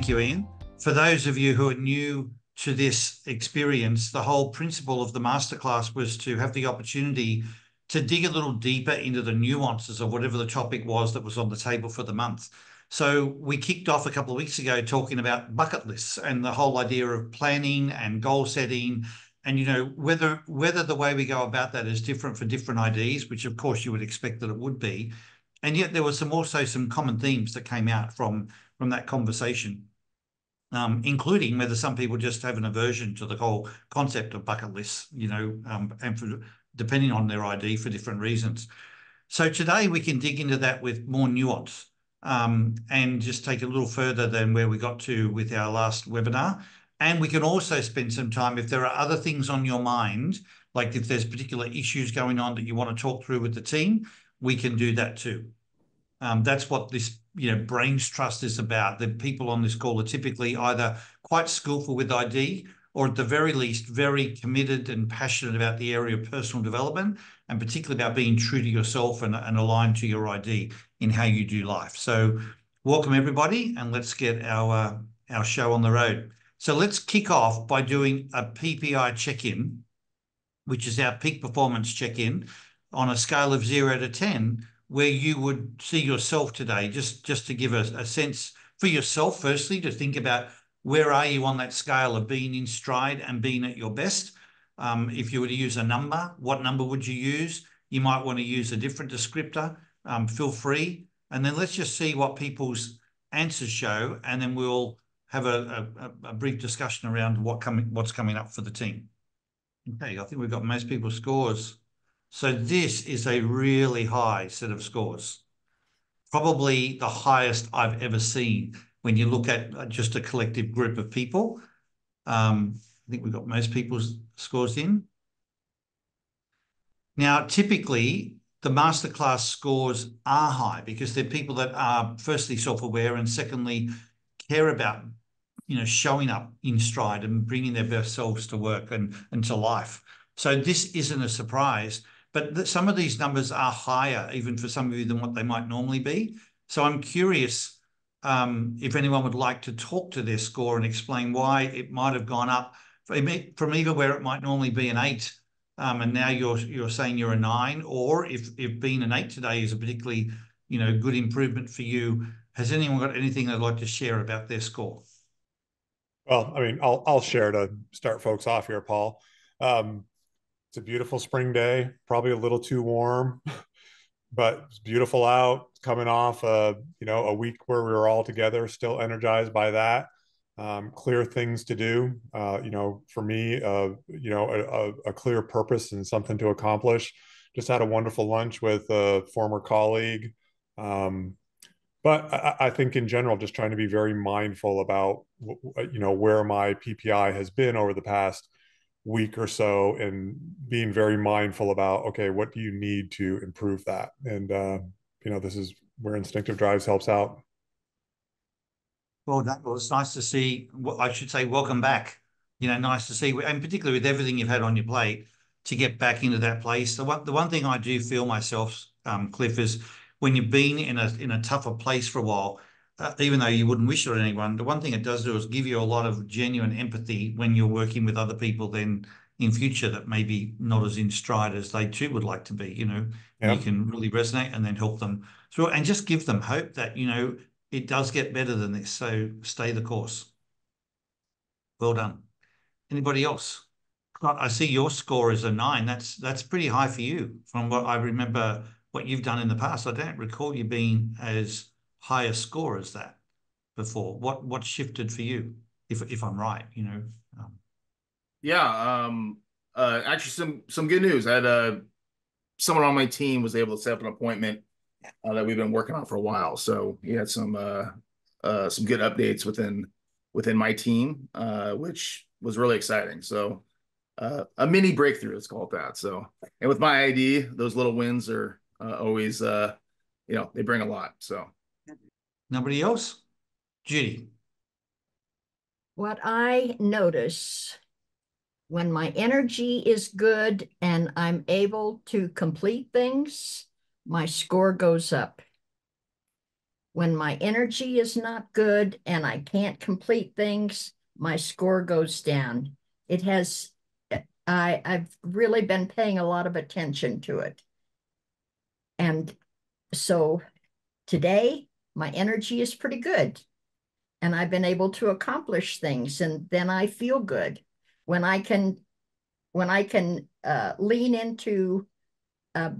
Thank you, Ian. For those of you who are new to this experience, the whole principle of the masterclass was to have the opportunity to dig a little deeper into the nuances of whatever the topic was that was on the table for the month. So we kicked off a couple of weeks ago talking about bucket lists and the whole idea of planning and goal setting, and whether the way we go about that is different for different IDs, which of course you would expect that it would be. And yet there were also some common themes that came out from that conversation, including whether some people just have an aversion to the whole concept of bucket lists, and depending on their ID for different reasons. So today we can dig into that with more nuance, and just take it a little further than where we got to with our last webinar. And we can also spend some time, if there are other things on your mind, like if there's particular issues going on that you want to talk through with the team, we can do that too. That's what this brains trust is about. The people on this call are typically either quite skillful with ID, or at the very least very committed and passionate about the area of personal development, and particularly about being true to yourself and aligned to your ID in how you do life. So welcome everybody, and let's get our show on the road. So let's kick off by doing a PPI check-in, which is our peak performance check-in on a scale of 0 to 10, where you would see yourself today, just to give a sense for yourself, firstly, to think about where are you on that scale of being in stride and being at your best. If you were to use a number, what number would you use? You might want to use a different descriptor. Feel free. And then let's just see what people's answers show, and then we'll have a brief discussion around what's coming up for the team. Okay, I think we've got most people's scores. So this is a really high set of scores, probably the highest I've ever seen when you look at just a collective group of people. I think we've got most people's scores in. Now, typically, the masterclass scores are high because they're people that are firstly self-aware, and secondly care about showing up in stride and bringing their best selves to work and to life. So this isn't a surprise, but some of these numbers are higher even for some of you than what they might normally be. So I'm curious if anyone would like to talk to their score and explain why it might have gone up from even where it might normally be an 8, and now you're saying you're a 9, or if being an 8 today is a particularly good improvement for you. Has anyone got anything they'd like to share about their score? Well, I mean, I'll share to start folks off here, Paul. It's a beautiful spring day, probably a little too warm, but it's beautiful out. Coming off a week where we were all together, still energized by that. Clear things to do. For me, a clear purpose and something to accomplish. Just had a wonderful lunch with a former colleague. But I think in general, just trying to be very mindful about, where my PPI has been over the past week or so, and being very mindful about, okay, what do you need to improve that? And, this is where Instinctive Drives helps out. Well, it's nice to see. I should say, welcome back. Nice to see, and particularly with everything you've had on your plate, to get back into that place. The one thing I do feel myself, Cliff, is when you've been in a tougher place for a while, even though you wouldn't wish it on anyone, the one thing it does do is give you a lot of genuine empathy when you're working with other people then in future that maybe not as in stride as they too would like to be. Yeah. You can really resonate and then help them through, and just give them hope that it does get better than this. So stay the course. Well done. Anybody else? I see your score is a 9. That's pretty high for you from what I remember what you've done in the past. I don't recall you being as high a score as that before. What shifted for you, if I'm right? Yeah. Actually, some good news. I had someone on my team was able to set up an appointment that we've been working on for a while. So he had some good updates within my team, which was really exciting. So a mini breakthrough, let's call it that. So, and with my ID, those little wins are always, they bring a lot. So, nobody else? Judy. What I notice when my energy is good and I'm able to complete things, my score goes up. When my energy is not good and I can't complete things, my score goes down. It has, I've really been paying a lot of attention to it. And so today, my energy is pretty good. And I've been able to accomplish things, and then I feel good when I can lean into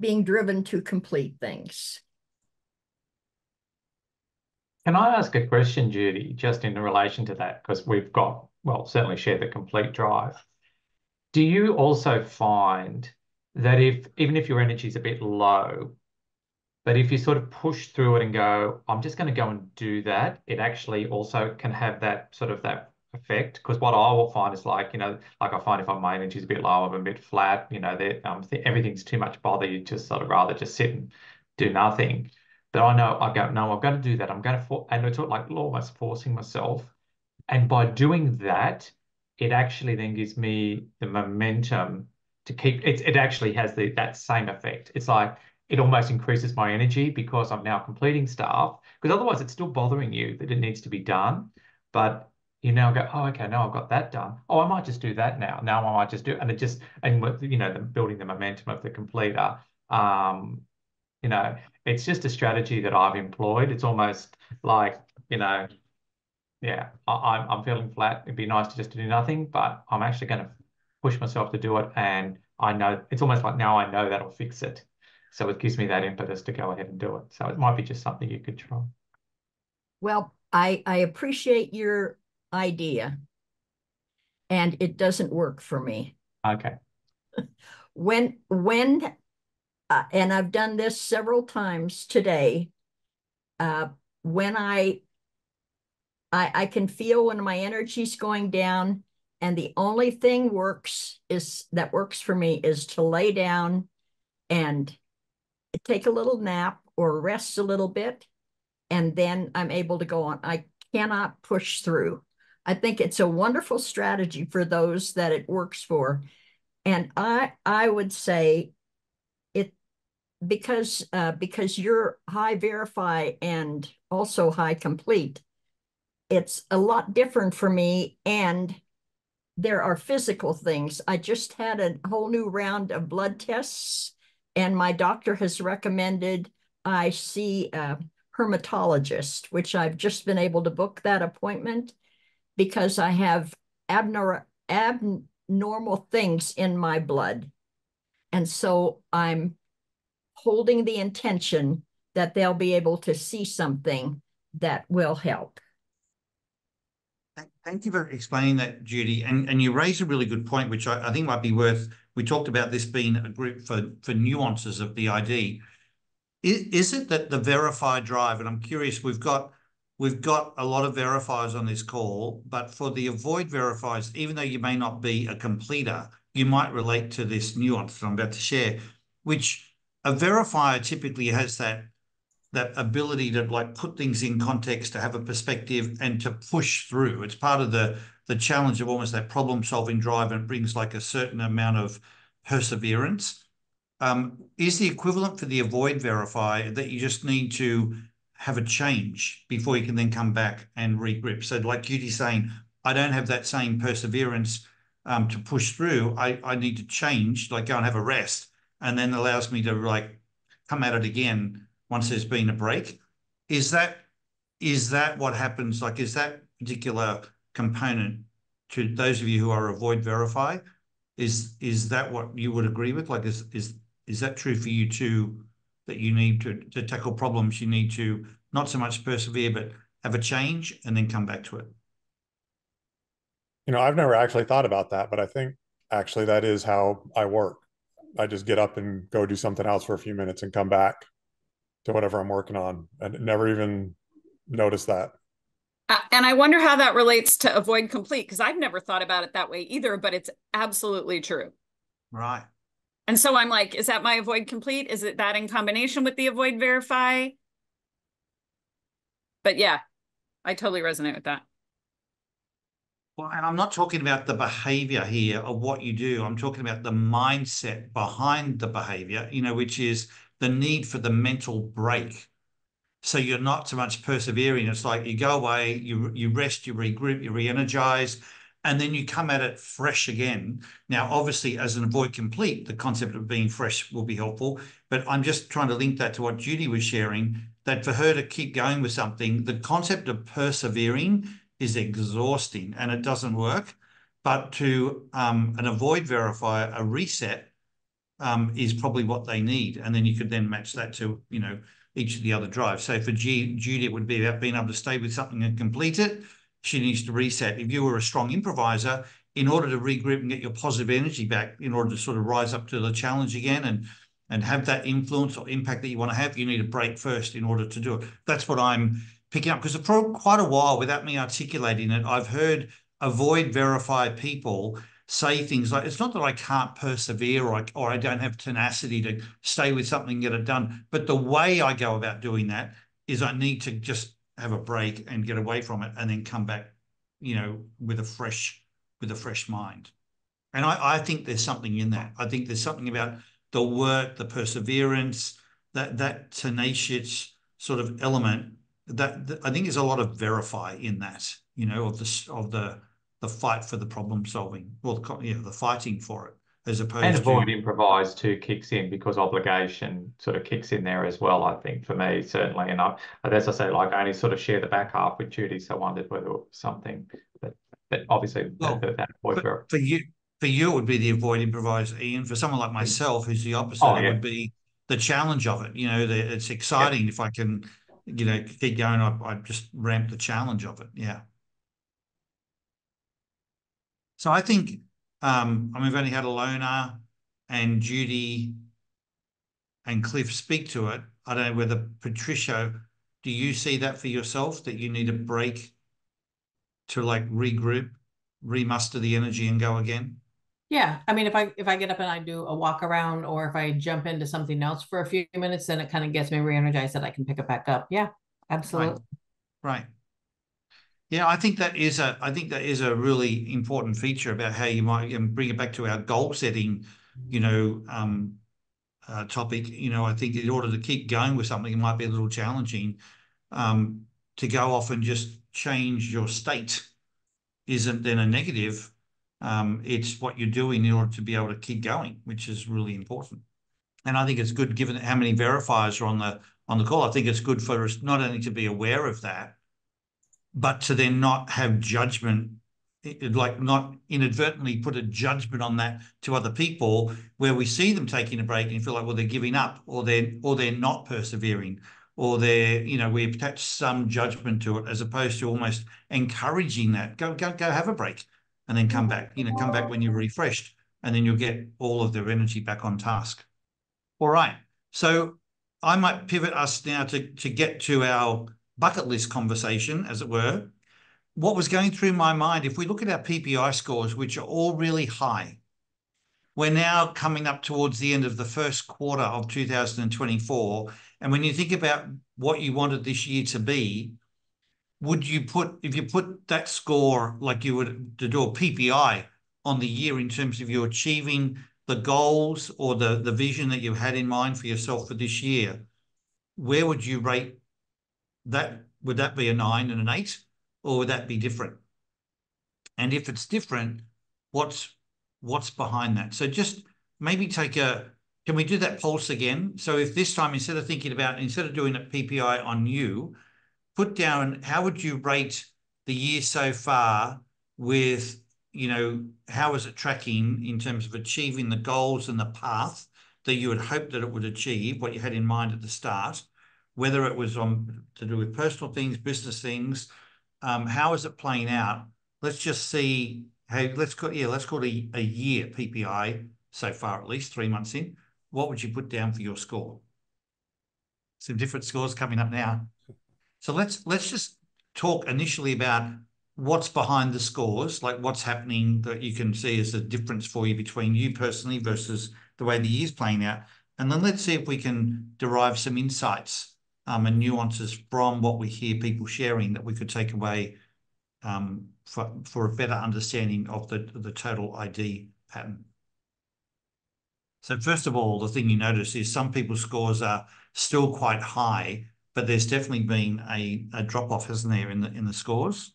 being driven to complete things. Can I ask a question, Judy, just in relation to that? Because we've got, well, certainly share the complete drive. Do you also find that even if your energy is a bit low, but if you sort of push through it and go, I'm just going to go and do that, it actually also can have that sort of that effect? Because what I will find is like, like I find if my energy is a bit low, I'm a bit flat, everything's too much bother, you just sort of rather just sit and do nothing. But I know I go, no, I'm going to do that. I'm going to, and it's like almost forcing myself. And by doing that, it actually then gives me the momentum to keep it. It actually has that same effect. It's like it almost increases my energy because I'm now completing stuff. Because otherwise, it's still bothering you that it needs to be done. But you now go, oh, okay, now I've got that done. Oh, I might just do that now. Now I might just do, and it just, and with, building the momentum of the completer. It's just a strategy that I've employed. It's almost like, yeah, I'm feeling flat. It'd be nice to just do nothing, but I'm actually going to push myself to do it. And I know it's almost like now I know that'll fix it. So it gives me that impetus to go ahead and do it. So it might be just something you could try. Well, I appreciate your idea, and it doesn't work for me. Okay. When and I've done this several times today, when I can feel when my energy's going down, and the only thing that works for me is to lay down and take a little nap or rest a little bit, and then I'm able to go on. I cannot push through. I think it's a wonderful strategy for those that it works for. And I would say it because you're high verify and also high complete, it's a lot different for me. And there are physical things. I just had a whole new round of blood tests, and my doctor has recommended I see a hermatologist, which I've just been able to book that appointment because I have abnormal things in my blood. And so I'm holding the intention that they'll be able to see something that will help. Thank you for explaining that, Judy. And you raise a really good point, which I think might be worth. We talked about this being a group for nuances of the ID. Is it that the verify drive, and I'm curious, we've got a lot of verifiers on this call, but for the avoid verifiers, even though you may not be a completer, you might relate to this nuance that I'm about to share, which a verifier typically has that ability to like put things in context, to have a perspective and to push through. It's part of the challenge of almost that problem solving drive, and it brings like a certain amount of perseverance. Is the equivalent for the avoid verify that you just need to have a change before you can then come back and regrip? So like Judy's saying, I don't have that same perseverance to push through. I need to change, like go and have a rest, and then allows me to like come at it again once there's been a break. Is that what happens? Like, is that particular component to those of you who are avoid verify? Is that what you would agree with? Like, is that true for you too? That you need to tackle problems, you need to not so much persevere, but have a change and then come back to it. I've never actually thought about that, but I think actually that is how I work. I just get up and go do something else for a few minutes and come back to whatever I'm working on, and never even notice that. And I wonder how that relates to avoid complete, because I've never thought about it that way either, but it's absolutely true. Right. And so I'm like, is that my avoid complete? Is it that in combination with the avoid verify? But yeah, I totally resonate with that. Well, and I'm not talking about the behavior here of what you do. I'm talking about the mindset behind the behavior, which is the need for the mental break. So you're not so much persevering. It's like you go away, you rest, you regroup, you re-energize, and then you come at it fresh again. Now, obviously, as an avoid complete, the concept of being fresh will be helpful, but I'm just trying to link that to what Judy was sharing, that for her to keep going with something, the concept of persevering is exhausting and it doesn't work. But to an avoid verifier, a reset is probably what they need. And then you could then match that to, each of the other drives. So for Judy, it would be about being able to stay with something and complete it. She needs to reset. If you were a strong improviser, in order to regroup and get your positive energy back, in order to sort of rise up to the challenge again and have that influence or impact that you want to have, you need a break first in order to do it. That's what I'm picking up, because for quite a while, without me articulating it, I've heard avoid verify people say things like, it's not that I can't persevere or I don't have tenacity to stay with something and get it done, but the way I go about doing that is I need to just have a break and get away from it and then come back, with a fresh mind. And I think there's something in that. I think there's something about the work, the perseverance, that tenacious sort of element that I think there's a lot of verify in that, of the fight for the problem solving, well, the fighting for it, as opposed and avoid to improvise too kicks in, because obligation sort of kicks in there as well, I think, for me, certainly. And as I say, like, I only sort of share the back half with Judy, so I wondered whether it was something but obviously that avoid for you, it would be the avoid improvise, Ian. For someone like myself, who's the opposite, Oh, it yeah. would be the challenge of it. It's exciting. Yep. If I can, keep going, I just ramp the challenge of it. Yeah. So I think, we've only had Alona and Judy and Cliff speak to it. I don't know whether, Patricia, do you see that for yourself, that you need a break to like regroup, remuster the energy and go again? Yeah, I mean, if I get up and I do a walk around, or if I jump into something else for a few minutes, then it kind of gets me re-energized that I can pick it back up. Yeah, absolutely. Right. Yeah, I think that is a really important feature about how you might bring it back to our goal setting, topic. I think in order to keep going with something, it might be a little challenging. To go off and just change your state isn't then a negative. It's what you're doing in order to be able to keep going, which is really important. And I think it's good, given how many verifiers are on the call. I think it's good for us not only to be aware of that, but to then not have judgment, like not inadvertently put a judgment on that to other people, where we see them taking a break and feel like, well, they're giving up, or they're not persevering, or we attach some judgment to it, as opposed to almost encouraging that. Go have a break and then come back, come back when you're refreshed, and then you'll get all of their energy back on task. All right. So I might pivot us now to get to our bucket list conversation, as it were. What was going through my mind, if we look at our PPI scores, which are all really high, we're now coming up towards the end of the first quarter of 2024. And when you think about what you wanted this year to be, if you put that score like you would to do a PPI on the year in terms of you achieving the goals or the vision that you had in mind for yourself for this year, where would you rate that? Would that be a 9 and an 8, or would that be different? And if it's different, what's behind that? So just maybe can we do that pulse again? So if this time, instead of doing a PPI on you, put down, how would you rate the year so far with, how is it tracking in terms of achieving the goals and the path that you had hoped that it would achieve, what you had in mind at the start, whether it was to do with personal things, business things, how is it playing out? Let's just see let's call it a year PPI so far, at least 3 months in. What would you put down for your score? Some different scores coming up now. So let's just talk initially about what's behind the scores, like what's happening that you can see as a difference for you between you personally versus the way the year's playing out. And then let's see if we can derive some insights and nuances from what we hear people sharing that we could take away for a better understanding of the total ID pattern. So first of all, the thing you notice is some people's scores are still quite high but there's definitely been a drop off, hasn't there, in the scores?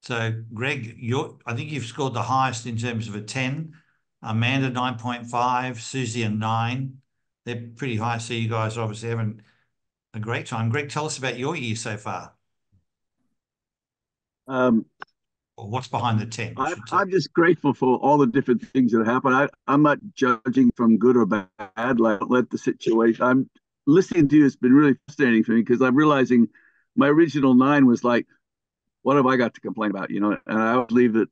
So, Greg, I think you've scored the highest in terms of a 10. Amanda 9.5, Susie a 9. They're pretty high. So you guys are obviously having a great time. Greg, tell us about your year so far. Um, Or what's behind the 10, I should say. I'm just grateful for all the different things that happen. I'm not judging from good or bad. Like, let the situation. I'm listening to you. It's been really fascinating for me because I'm realizing my original 9 was like, what have I got to complain about? You know, and I would leave it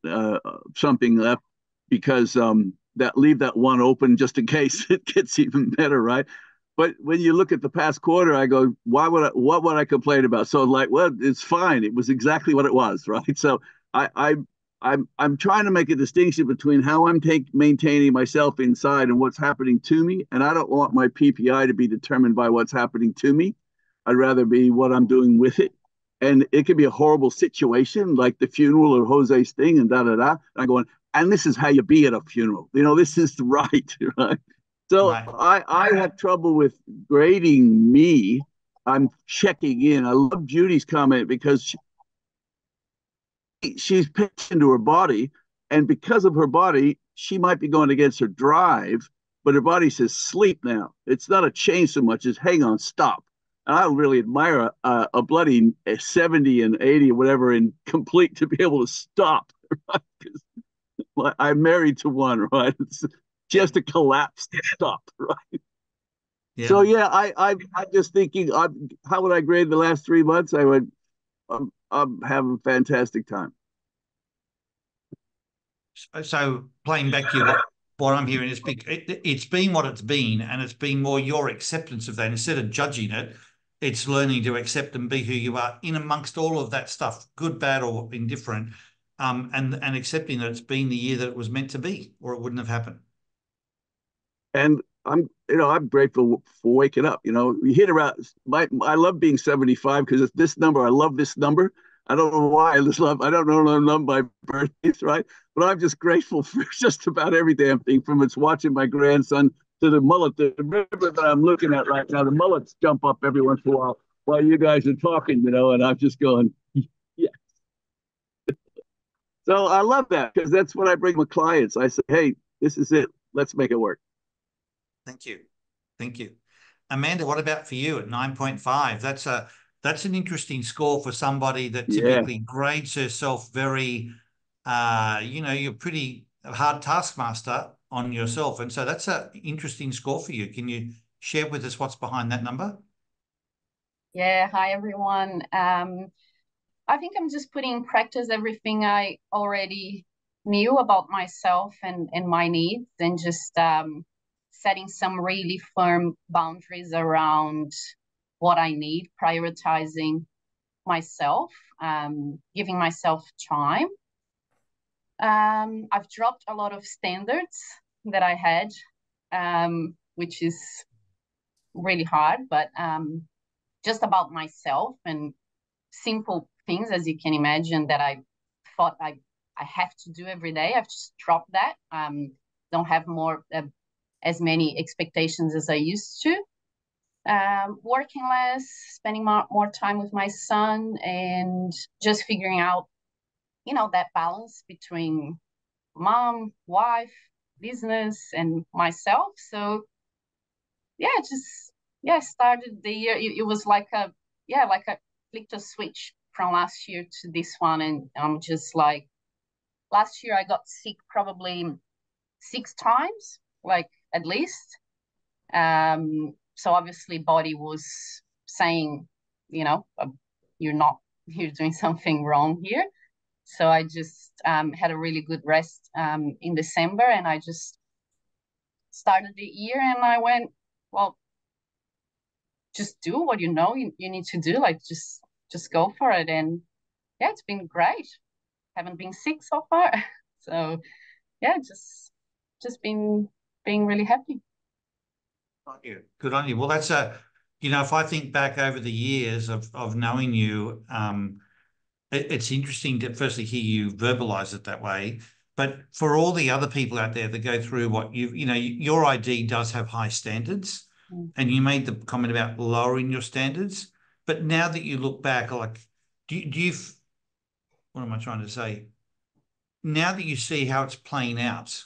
something left because that leave that one open just in case it gets even better, right? But when you look at the past quarter, I go, what would I complain about? So like, well, it's fine. It was exactly what it was, right? So I I'm trying to make a distinction between how I'm maintaining myself inside and what's happening to me, and I don't want my PPI to be determined by what's happening to me. I'd rather be what I'm doing with it. And it could be a horrible situation, like the funeral or Jose's thing, and da da da. And I'm going, and this is how you be at a funeral. You know, this is right, right? So Right. I have trouble with grading me. I'm checking in. I love Judy's comment because she's pitched into her body, and because of her body, she might be going against her drive, but her body says sleep now. It's not a change so much as hang on, stop. And I really admire a bloody 70 and 80 or whatever in complete to be able to stop. Right? I'm married to one, right? She has to collapse to stop, right? Yeah. So yeah, I'm just thinking, how would I grade the last 3 months? I would, I'm having a fantastic time. So playing back to you, what I'm hearing is it's been what it's been, and it's been more your acceptance of that. Instead of judging it, it's learning to accept and be who you are in amongst all of that stuff, good, bad, or indifferent, and accepting that it's been the year that it was meant to be, or it wouldn't have happened. And I'm grateful for waking up. You know, we hit around I love being 75 because it's this number. I love this number. I don't know why I don't know my birthdays, right? But I'm just grateful for just about every damn thing, from it's watching my grandson to the mullet. The river that I'm looking at right now, the mullets jump up every once in a while you guys are talking, and I'm just going, yeah. So I love that because that's what I bring my clients. I say, hey, this is it. Let's make it work. Thank you. Thank you. Amanda, what about for you at 9.5? That's an interesting score for somebody that typically grades herself very, you're pretty hard taskmaster on yourself. And so that's an interesting score for you. Can you share with us what's behind that number? Yeah, hi everyone. I think I'm just putting in practice everything I already knew about myself and my needs, and just setting some really firm boundaries around what I need, prioritizing myself, giving myself time. I've dropped a lot of standards that I had, which is really hard, but just about myself and simple things, as you can imagine, that I thought I have to do every day. I've just dropped that. Don't have as many expectations as I used to. Working less, spending more time with my son, and just figuring out, that balance between mom, wife, business, and myself. So started the year. It was like a flicked a switch from last year to this one, and I'm just like, last year I got sick probably 6 times, like at least. So obviously body was saying, you're doing something wrong here. So I just had a really good rest in December, and I just started the year, and I went, well, just do what you need to do, like just go for it. And yeah, it's been great. Haven't been sick so far. So yeah, just been being really happy. Good on you. Well, that's if I think back over the years of knowing you, it's interesting to firstly hear you verbalize it that way. But for all the other people out there that go through what your ID does have high standards. and you made the comment about lowering your standards. But now that you look back, like, do you, what am I trying to say? Now that you see how it's playing out,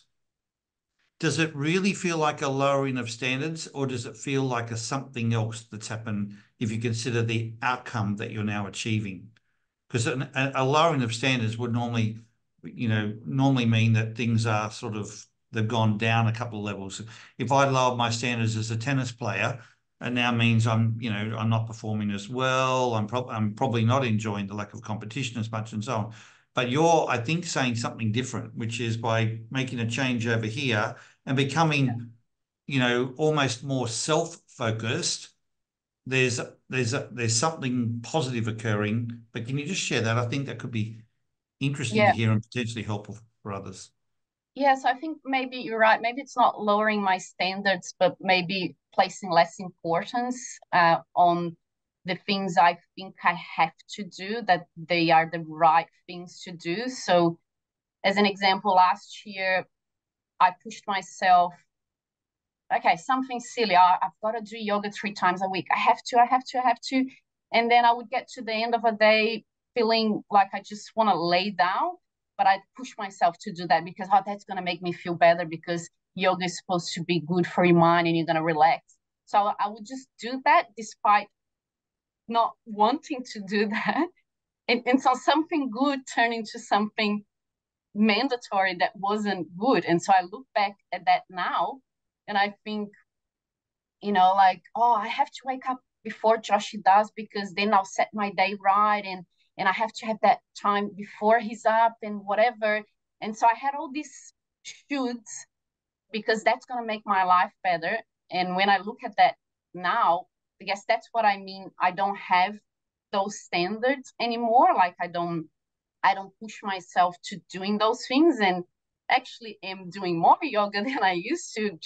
does it really feel like a lowering of standards, or does it feel like a something else that's happened if you consider the outcome that you're now achieving? Because a lowering of standards would normally mean that things are sort of, they've gone down a couple of levels. If I lowered my standards as a tennis player, it now means I'm not performing as well. I'm probably not enjoying the lack of competition as much and so on. But you're, I think, saying something different, which is by making a change over here and becoming, almost more self-focused. There's something positive occurring. But can you just share that? I think that could be interesting to hear and potentially helpful for others. Yes, I think maybe you're right. Maybe it's not lowering my standards, but maybe placing less importance on the things I think I have to do, that they are the right things to do. So as an example, last year, I pushed myself, okay, something silly. I've got to do yoga 3 times a week. I have to. And then I would get to the end of a day feeling like I just want to lay down, but I'd push myself to do that because that's going to make me feel better, because yoga is supposed to be good for your mind and you're going to relax. So I would just do that despite not wanting to do that. And so something good turned into something mandatory that wasn't good. And so I look back at that now and I think, like, oh, I have to wake up before Joshi does, because then I'll set my day right, and I have to have that time before he's up and whatever. And so I had all these shoulds because that's going to make my life better. And when I look at that now, I guess that's what I mean. I don't have those standards anymore. Like I don't push myself to doing those things, and actually am doing more yoga than I used to,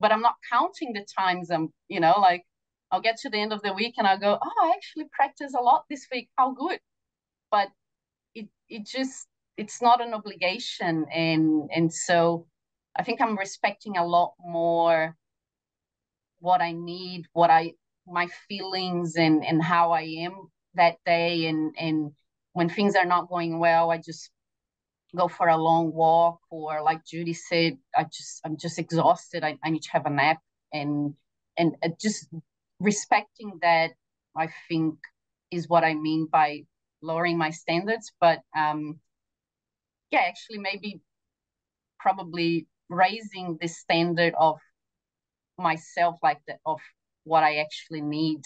but I'm not counting the times like I'll get to the end of the week and I'll go, oh, I actually practice a lot this week. How good. But it's not an obligation. And so I think I'm respecting a lot more what I need, my feelings and how I am that day. And when things are not going well, I just go for a long walk, or like Judy said, I'm just exhausted. I need to have a nap, and just respecting that, I think, is what I mean by lowering my standards. But actually maybe probably raising the standard of myself, like of what I actually need,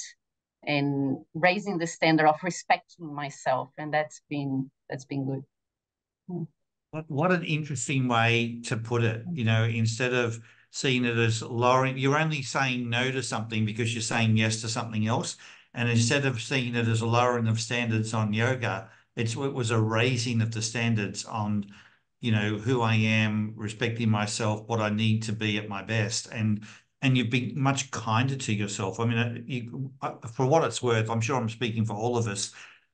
and raising the standard of respecting myself, and that's been good. What an interesting way to put it. Instead of seeing it as lowering, you're only saying no to something because you're saying yes to something else. And instead of seeing it as a lowering of standards on yoga, it was a raising of the standards on, who I am, respecting myself, what I need to be at my best. And you've been much kinder to yourself. I mean, for what it's worth, I'm sure I'm speaking for all of us,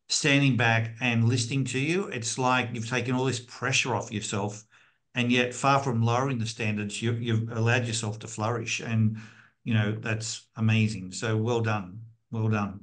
standing back and listening to you, it's like you've taken all this pressure off yourself, and yet far from lowering the standards, you've allowed yourself to flourish. And, that's amazing. So well done. Well done.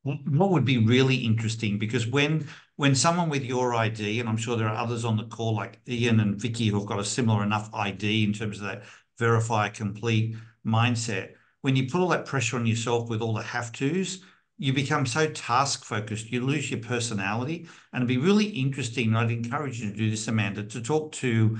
What would be really interesting, because when someone with your ID, and I'm sure there are others on the call like Ian and Vicky who've got a similar enough ID in terms of that verify complete mindset, when you put all that pressure on yourself with all the have-tos, you become so task focused, you lose your personality. And it'd be really interesting, and I'd encourage you to do this, Amanda, to talk to,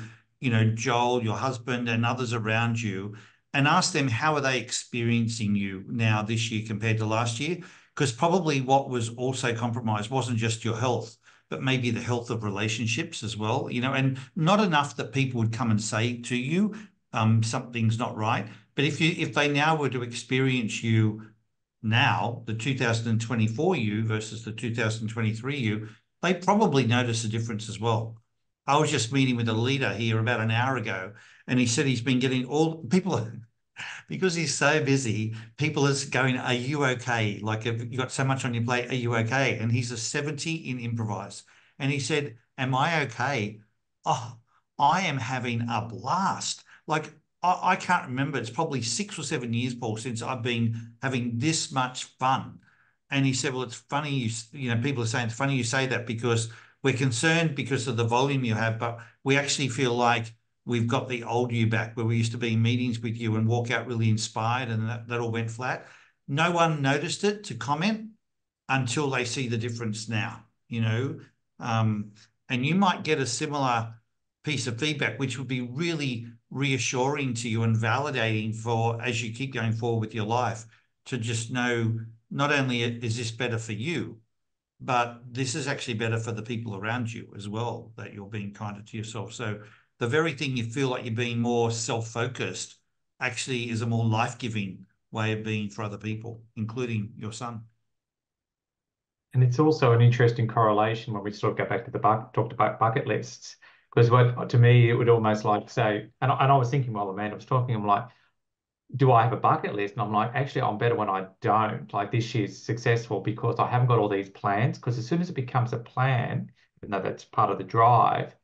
Joel, your husband, and others around you, and ask them how are they experiencing you now this year compared to last year. Because probably what was also compromised wasn't just your health, but maybe the health of relationships as well, and not enough that people would come and say to you, something's not right. But if they now were to experience you now, the 2024 you versus the 2023 you, they probably notice a difference as well. I was just meeting with a leader here about an hour ago, and he said he's been getting all people, because he's so busy, people is going, are you okay? Like, if you got so much on your plate, are you okay? And he's a 70 in improvise. And he said, am I okay? Oh, I am having a blast. Like, I can't remember. It's probably 6 or 7 years, Paul, since I've been having this much fun. And he said, well, it's funny, people are saying it's funny you say that because we're concerned because of the volume you have, but we actually feel like we've got the old you back where we used to be in meetings with you and walk out really inspired, and that all went flat. No one noticed it to comment until they see the difference now, and you might get a similar piece of feedback, which would be really reassuring to you and validating for as you keep going forward with your life, to just know not only is this better for you, but this is actually better for the people around you as well, that you're being kinder to yourself. So the very thing you feel like you're being more self-focused actually is a more life-giving way of being for other people, including your son. And it's also an interesting correlation when we sort of go back to talked about bucket lists, because to me, it would almost like say, and I was thinking while Amanda was talking, I'm like, do I have a bucket list? And I'm like, actually, I'm better when I don't. Like this year's successful because I haven't got all these plans. Because as soon as it becomes a plan, even though that's part of the drive,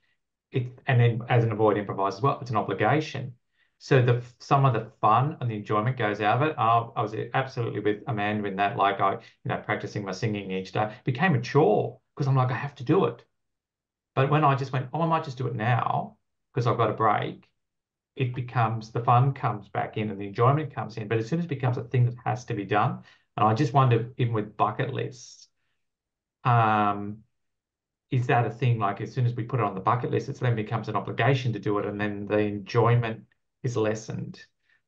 and then as an avoid improvise as well, it's an obligation. So some of the fun and the enjoyment goes out of it. I was absolutely with Amanda in that, like practicing my singing each day became a chore because I'm like, I have to do it. But when I just went, oh, I might just do it now because I've got a break, it becomes, the fun comes back in and the enjoyment comes in. But as soon as it becomes a thing that has to be done, and I just wonder, even with bucket lists, is that a thing? Like as soon as we put it on the bucket list, it then becomes an obligation to do it, and then the enjoyment is lessened.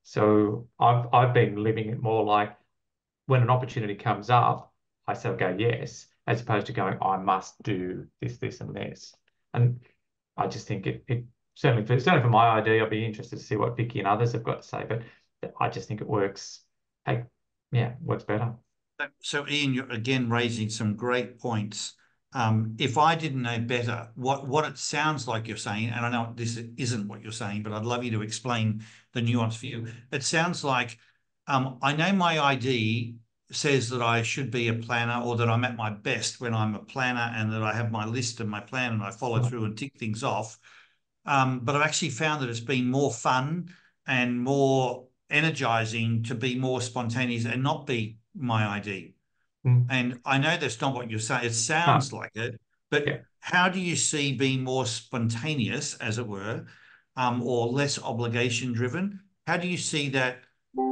So I've been living it more like when an opportunity comes up, I say, okay, yes, as opposed to going, I must do this, this, and this. And I just think it certainly for my idea, I'll be interested to see what Vicky and others have got to say, but I just think it works. Hey, yeah, works better. So Ian, you're again raising some great points. If I didn't know better, what it sounds like you're saying, and I know this isn't what you're saying, but I'd love you to explain the nuance for you. It sounds like I know my ID says that I should be a planner, or that I'm at my best when I'm a planner, and that I have my list and my plan and I follow through and tick things off. But I've actually found that it's been more fun and more energizing to be more spontaneous and not be my ID. And I know that's not what you're saying. It sounds like it, but yeah. How do you see being more spontaneous, as it were, or less obligation driven? How do you see that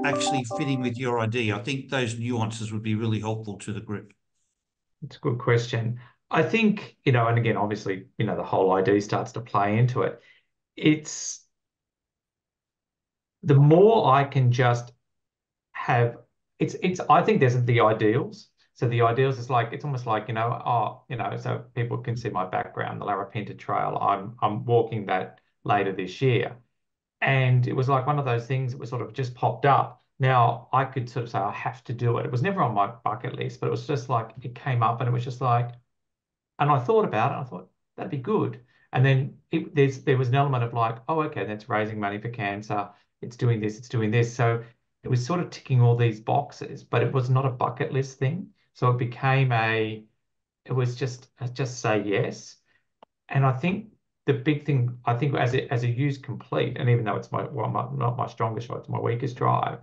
actually fitting with your ID? I think those nuances would be really helpful to the group. It's a good question. I think, and again, obviously, the whole ID starts to play into it. It's the more I can just have, I think there's the ideals. So the ideals is like, it's almost like, so people can see my background, the Larapinta Trail. I'm walking that later this year. And it was like one of those things that was sort of just popped up. Now I could sort of say I have to do it. It was never on my bucket list, but it was just like it came up and it was just like, and I thought about it. I thought that'd be good. And then there was an element of like, oh, okay, that's raising money for cancer. It's doing this. It's doing this. So it was sort of ticking all these boxes, but it was not a bucket list thing. So it became it was just say yes. And I think the big thing, I think as a use complete, and even though it's not my strongest drive, it's my weakest drive,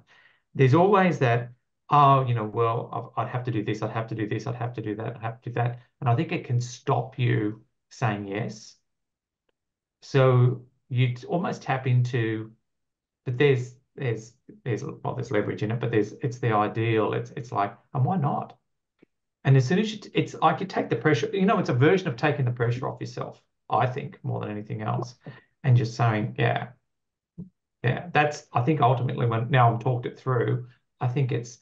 there's always that, oh, well, I'd have to do this, I'd have to do this, I'd have to do that, I'd have to do that. And I think it can stop you saying yes. So you almost tap into, but there's leverage in it, but it's the ideal. It's like, and why not? And as soon as it's like you take the pressure, it's a version of taking the pressure off yourself, I think, more than anything else. And just saying, yeah, that's, I think ultimately when now I've talked it through, I think it's,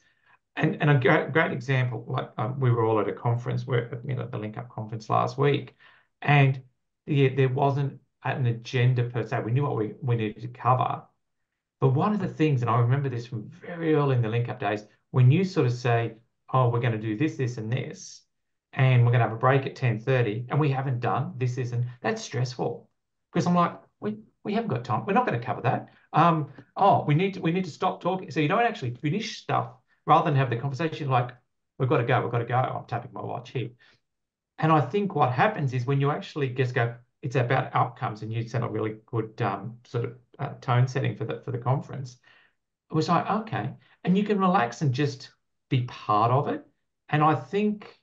and a great example, like we were all at a conference where, the Link Up conference last week, and there wasn't an agenda per se. We knew what we needed to cover. But one of the things, and I remember this from very early in the Link Up days, when you sort of say, oh, we're going to do this, this, and this, and we're going to have a break at 10:30, and we haven't done this, and that's stressful. Because I'm like, we haven't got time. We're not going to cover that. We need to stop talking. So you don't actually finish stuff rather than have the conversation like, we've got to go. I'm tapping my watch here. And I think what happens is when you actually just go, it's about outcomes, and you set a really good sort of tone setting for the conference. It was like, okay, and you can relax and just be part of it. And I think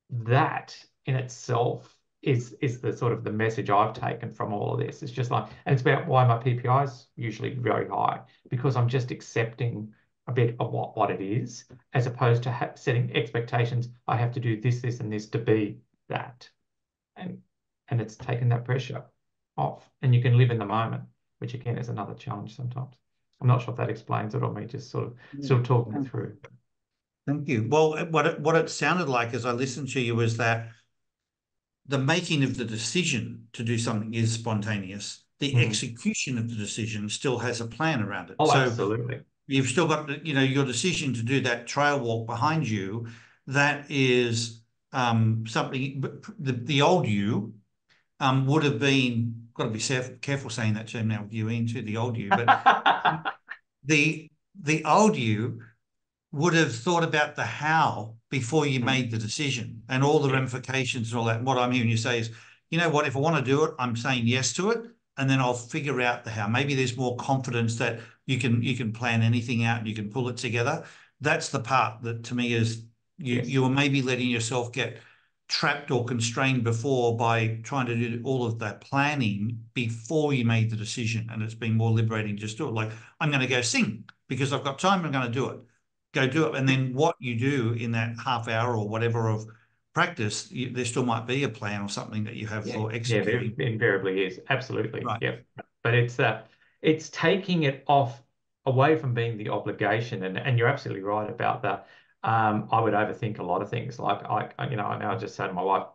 that in itself is the sort of the message I've taken from all of this. It's just like, and it's about why my PPI is usually very high, because I'm just accepting a bit of what it is, as opposed to setting expectations. I have to do this, this, and this to be that, and it's taken that pressure off, and you can live in the moment, which again is another challenge sometimes. I'm not sure if that explains it, or me just sort of still talking it through. Thank you. Well, what it sounded like as I listened to you was that the making of the decision to do something is spontaneous. The execution of the decision still has a plan around it. Oh, so absolutely. You've still got, your decision to do that trail walk behind you. That is something. The old you would have been. Got to be careful saying that term now with you into the old you, but the old you would have thought about the how before you made the decision and all the ramifications and all that. And what I'm hearing you say is, you know what, if I want to do it, I'm saying yes to it, and then I'll figure out the how. Maybe there's more confidence that you can plan anything out and you can pull it together. That's the part that to me is you were maybe letting yourself get trapped or constrained before by trying to do all of that planning before you made the decision. And it's been more liberating to just do it. Like, I'm going to go sing because I've got time, I'm going to do it. Go do it. And then what you do in that half hour or whatever of practice, there still might be a plan or something that you have for executing. Yeah, there invariably is. Absolutely. Right. Yeah. But it's taking it off away from being the obligation. And you're absolutely right about that. I would overthink a lot of things. Like I now just say to my wife,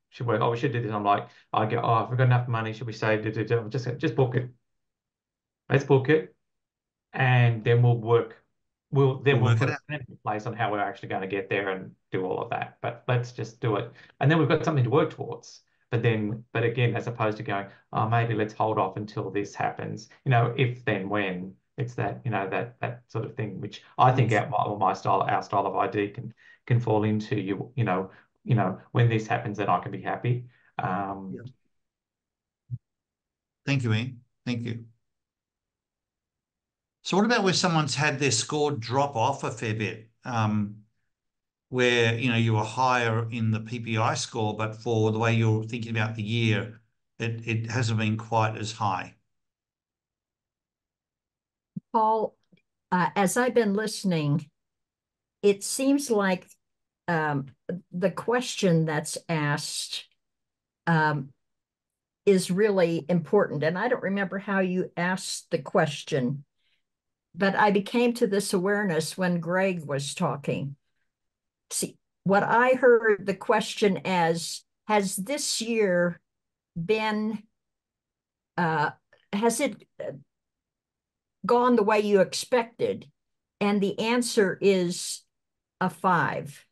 should we, we should do this. I'm like, I go, oh, if we've got enough money, should we save? Just book it. Let's book it. And then we'll work. We'll put a plan in place on how we're actually going to get there and do all of that. But let's just do it. And then we've got something to work towards. But again, as opposed to going, oh, maybe let's hold off until this happens. If then when, it's that, that sort of thing, which I think our style of ID can fall into. When this happens, then I can be happy. Thank you, Ian. Thank you. So what about where someone's had their score drop off a fair bit, where, you were higher in the PPI score, but for the way you're thinking about the year, it hasn't been quite as high? Paul, as I've been listening, it seems like the question that's asked is really important. And I don't remember how you asked the question, but I became to this awareness when Greg was talking. See, what I heard the question as, has this year been, has it gone the way you expected? And the answer is a 5.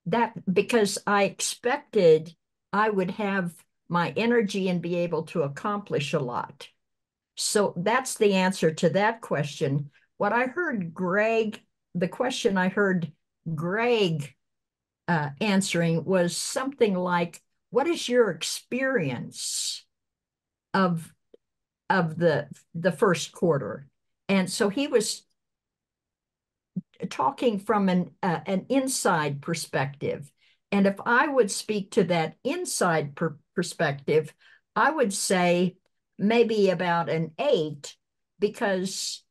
That because I expected I would have my energy and be able to accomplish a lot. So that's the answer to that question. What I heard the question I heard Greg answering was something like, what is your experience of the first quarter? And so he was talking from an inside perspective. And if I would speak to that inside perspective, I would say maybe about an 8, because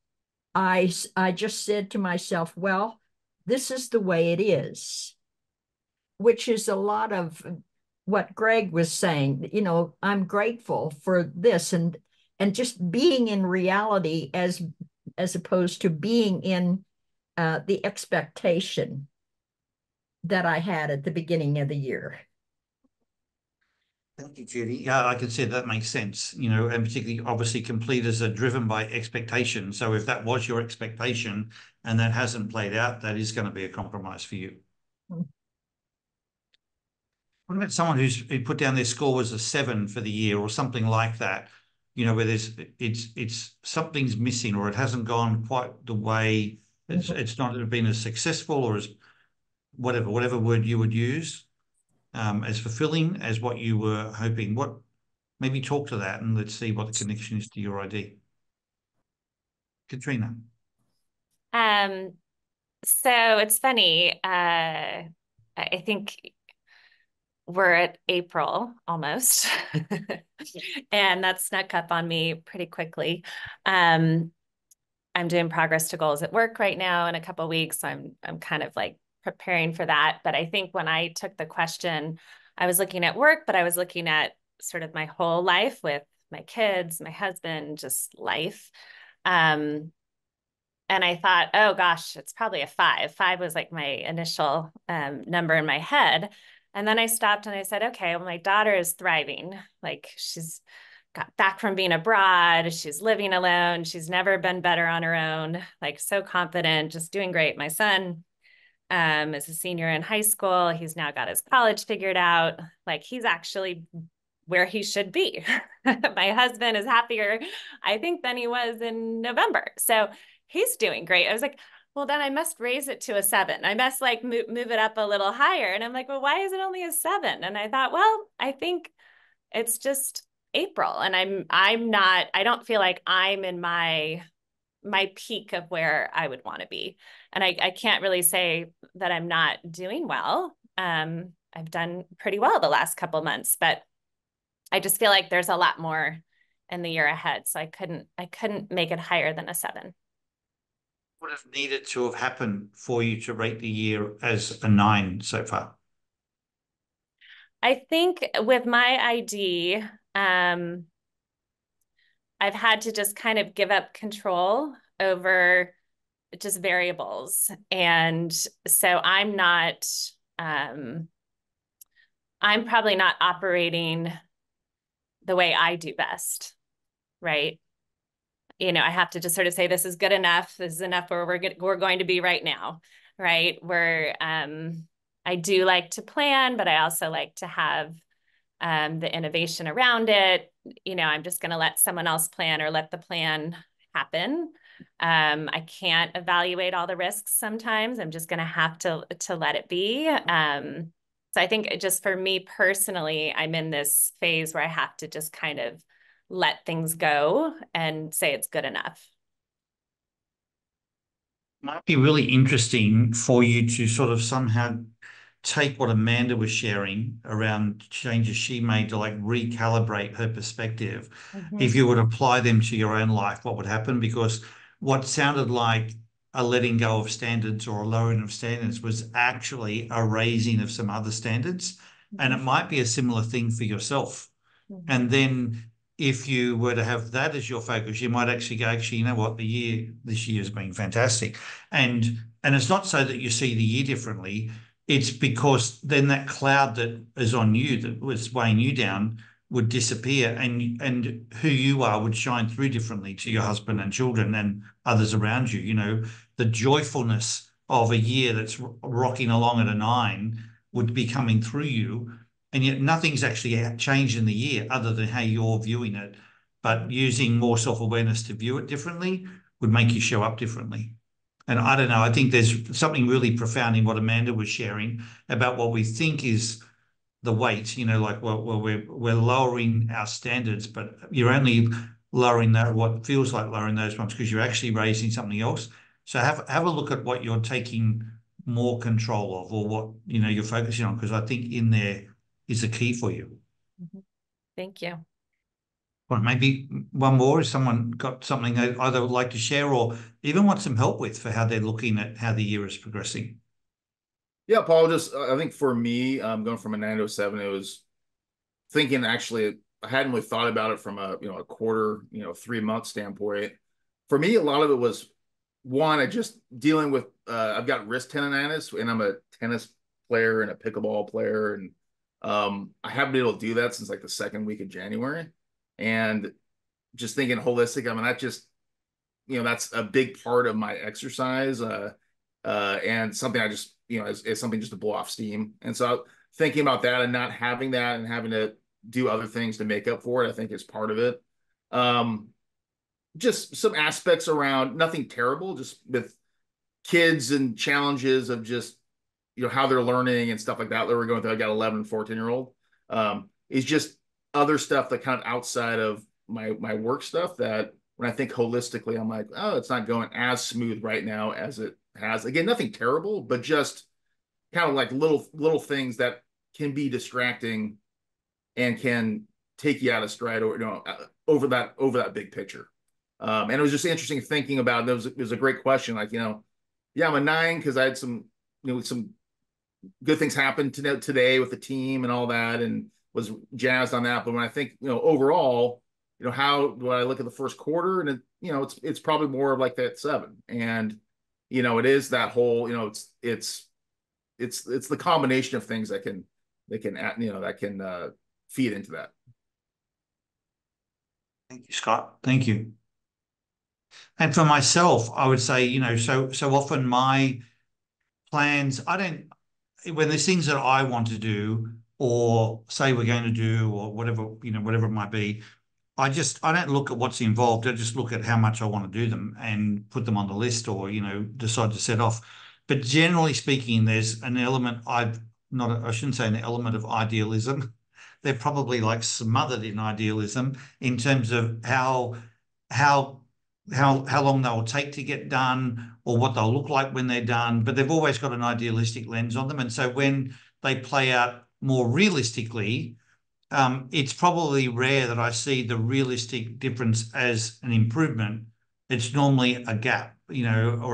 I just said to myself, well, this is the way it is, which is a lot of what Greg was saying. I'm grateful for this and just being in reality as opposed to being in the expectation that I had at the beginning of the year. Thank you, Judy. Yeah, like I said, that makes sense, and particularly obviously completers are driven by expectation. So if that was your expectation and that hasn't played out, that is going to be a compromise for you. What about someone who put down their score was a 7 for the year or something like that, where it's something's missing or it hasn't gone quite the way, it's not been as successful or as whatever word you would use. as fulfilling as what you were hoping? What, maybe talk to that and let's see what the connection is to your ID. Katrina. So it's funny. I think we're at April almost, and that snuck up on me pretty quickly. I'm doing progress to goals at work right now in a couple of weeks. I'm kind of like preparing for that. But I think when I took the question, I was looking at work, but I was looking at sort of my whole life with my kids, my husband, just life. And I thought, oh gosh, it's probably a 5. 5 was like my initial number in my head. And then I stopped and I said, okay, well, my daughter is thriving. Like she's got back from being abroad. She's living alone. She's never been better on her own, like so confident, just doing great. My son is a senior in high school. He's now got his college figured out. Like he's actually where he should be. My husband is happier, I think, than he was in November. So he's doing great. I was like, well, then I must raise it to a 7. I must like move it up a little higher. And I'm like, well, why is it only a 7? And I thought, well, I think it's just April. And I don't feel like I'm in my peak of where I would want to be. And I can't really say that I'm not doing well. I've done pretty well the last couple of months, but I just feel like there's a lot more in the year ahead. So I couldn't make it higher than a 7. What have needed to have happened for you to rate the year as a 9 so far? I think with my ID, I've had to just kind of give up control over just variables. And so I'm probably not operating the way I do best, right? You know, I have to just sort of say, this is good enough. This is enough where we're going to be right now, right? Where I do like to plan, but I also like to have the innovation around it. You know, I'm just going to let someone else plan or let the plan happen. I can't evaluate all the risks sometimes. I'm just going to have to let it be. So I think just for me personally, I'm in this phase where I have to just kind of let things go and say it's good enough. Might be really interesting for you to sort of somehow take what Amanda was sharing around changes she made to like recalibrate her perspective. If you would apply them to your own life, what would happen? Because what sounded like a letting go of standards or a lowering of standards was actually a raising of some other standards. And it might be a similar thing for yourself. And then if you were to have that as your focus, you might actually go, actually, you know what, this year has been fantastic. And it's not so that you see the year differently. It's because then that cloud that is on you that was weighing you down would disappear, and who you are would shine through differently to your husband and children and others around you. You know, the joyfulness of a year that's rocking along at a 9 would be coming through you. And yet nothing's actually changed in the year other than how you're viewing it. But using more self-awareness to view it differently would make you show up differently. And I don't know, I think there's something really profound in what Amanda was sharing about what we think is the weight, you know, like, well, we're lowering our standards, but you're only lowering that, what feels like lowering those ones, because you're actually raising something else. So have a look at what you're taking more control of, or what, you know, you're focusing on, because I think in there is a key for you. Thank you. Well, maybe one more. Has someone got something they either would like to share or even want some help with for how they're looking at how the year is progressing? Yeah, Paul, I think for me, going from a 9 to a 7, it was thinking, actually, I hadn't really thought about it from a quarter, 3-month standpoint. For me, a lot of it was, one, I just dealing with, I've got wrist tendonitis, and I'm a tennis player and a pickleball player. And I haven't been able to do that since like the 2nd week of January. And just thinking holistic, I mean, that just, that's a big part of my exercise, and something I just, is something just to blow off steam. And so thinking about that and not having that and having to do other things to make up for it, I think is part of it. Just some aspects around, nothing terrible, just with kids and challenges of just how they're learning and stuff like that we're going through. I got 11 and 14-year-old. Is just other stuff that kind of outside of my work stuff that when I think holistically, I'm like, oh, it's not going as smooth right now as it has. Again, nothing terrible, but just kind of like little things that can be distracting and can take you out of stride, or over that big picture. And it was just interesting thinking about it. It was a great question. Like, yeah, I'm a 9 because I had some good ththings happen today with the team and all that, and was jazzed on that. But when I think, overall, how do I look at the first quarter? And it's probably more of like that 7. And it is that whole, it's the combination of things that can feed into that. Thank you, Scott. Thank you. And for myself, I would say, so often my plans, when there's things that I want to do or say we're going to do or whatever, whatever it might be, I don't look at what's involved. I just look at how much I want to do them and put them on the list or, decide to set off. But generally speaking, there's an element I shouldn't say an element of idealism. They're probably like smothered in idealism in terms of how long they will take to get done or what they'll look like when they're done, but they've always got an idealistic lens on them. And so when they play out more realistically, it's probably rare that I see the realistic difference as an improvement. It's normally a gap, or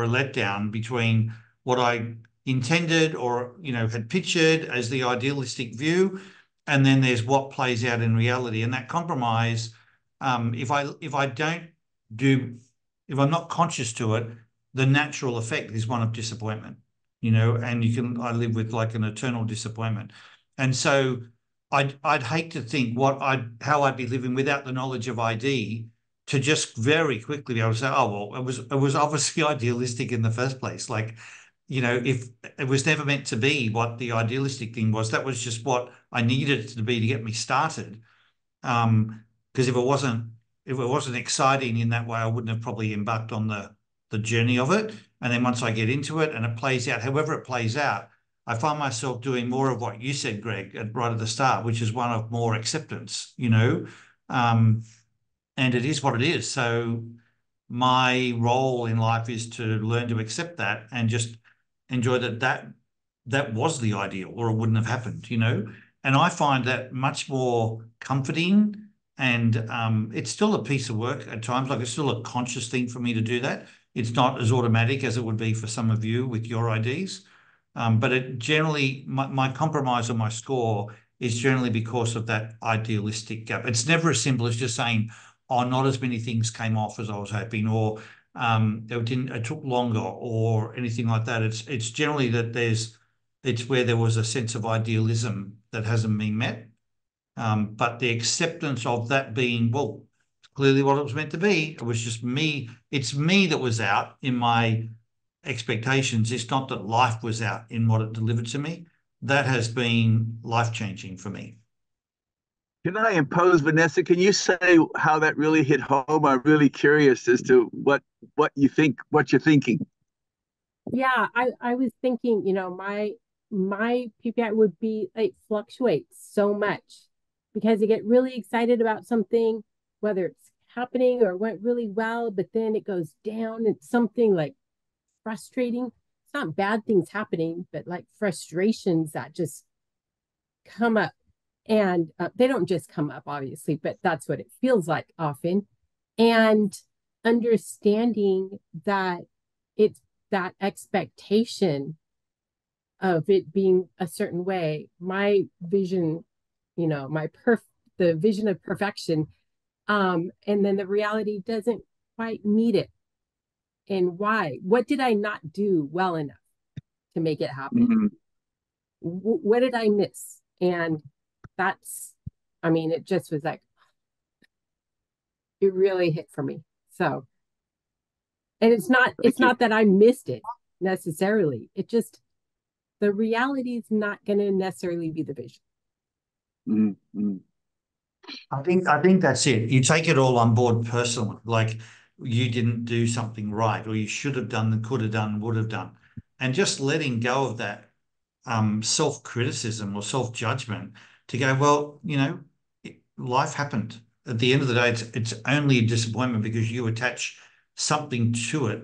a letdown between what I intended or, had pictured as the idealistic view, and then there's what plays out in reality. And that compromise, if I'm not conscious to it, the natural effect is one of disappointment, and I live with like an eternal disappointment. And so I'd hate to think how I'd be living without the knowledge of ID to just very quickly be able to say, oh, well, it was obviously idealistic in the first place. Like, if it was never meant to be what the idealistic thing was, that was just what I needed it to be to get me started. Because if it wasn't exciting in that way, I wouldn't have probably embarked on the journey of it. And then once I get into it and it plays out, however it plays out, I find myself doing more of what you said, Greg, right at the start, which is one of more acceptance, and it is what it is. So my role in life is to learn to accept that and just enjoy that was the ideal, or it wouldn't have happened, And I find that much more comforting, and it's still a piece of work at times. Like, it's still a conscious thing for me to do that. It's not as automatic as it would be for some of you with your IDs. But it generally, my compromise on my score is generally because of that idealistic gap. It's never as simple as just saying, oh, not as many things came off as I was hoping, or it took longer, or anything like that. It's generally that it's where there was a sense of idealism that hasn't been met. But the acceptance of that being, well, clearly what it was meant to be, it was just me. It's me that was out in my expectations. It's not that life was out in what it delivered to me. That has been life-changing for me. Can I impose, Vanessa? Can you say how that really hit home? I'm really curious as to what you think, what you're thinking. Yeah, I was thinking, my PPI would be, it fluctuates so much because you get really excited about something, whether it's happening or went really well, but then it goes down. It's something like frustrating. It's not bad things happening, but like frustrations that just come up. And they don't just come up, obviously, but that's what it feels like often. And understanding that it's that expectation of it being a certain way, my vision, the vision of perfection, and then the reality doesn't quite meet it. And why? What did I not do well enough to make it happen? Mm-hmm. What did I miss? And it just was like, it really hit for me. So, and it's not that I missed it necessarily. It just, the reality is not going to necessarily be the vision. Mm-hmm. I think that's it. You take it all on board personally, like you didn't do something right, or you should have done, could have done, would have done, and just letting go of that self-criticism or self-judgment to go, well, life happened. At the end of the day, it's only a disappointment because you attach something to it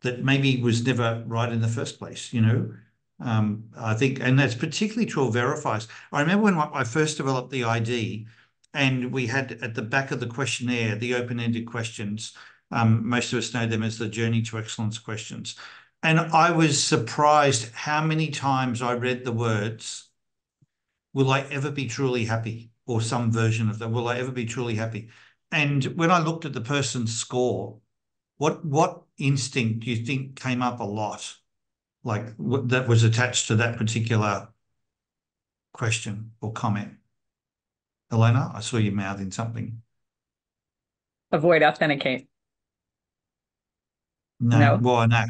that maybe was never right in the first place, I think, and that's particularly true of verifiers. I remember when I first developed the ID, and we had at the back of the questionnaire the open-ended questions. Most of us know them as the Journey to Excellence questions. And I was surprised how many times I read the words, will I ever be truly happy? Or some version of that, will I ever be truly happy? And when I looked at the person's score, what instinct do you think came up a lot, like that was attached to that particular question or comment? Elena, I saw you mouthing something. Avoid authenticate. No. Well, no.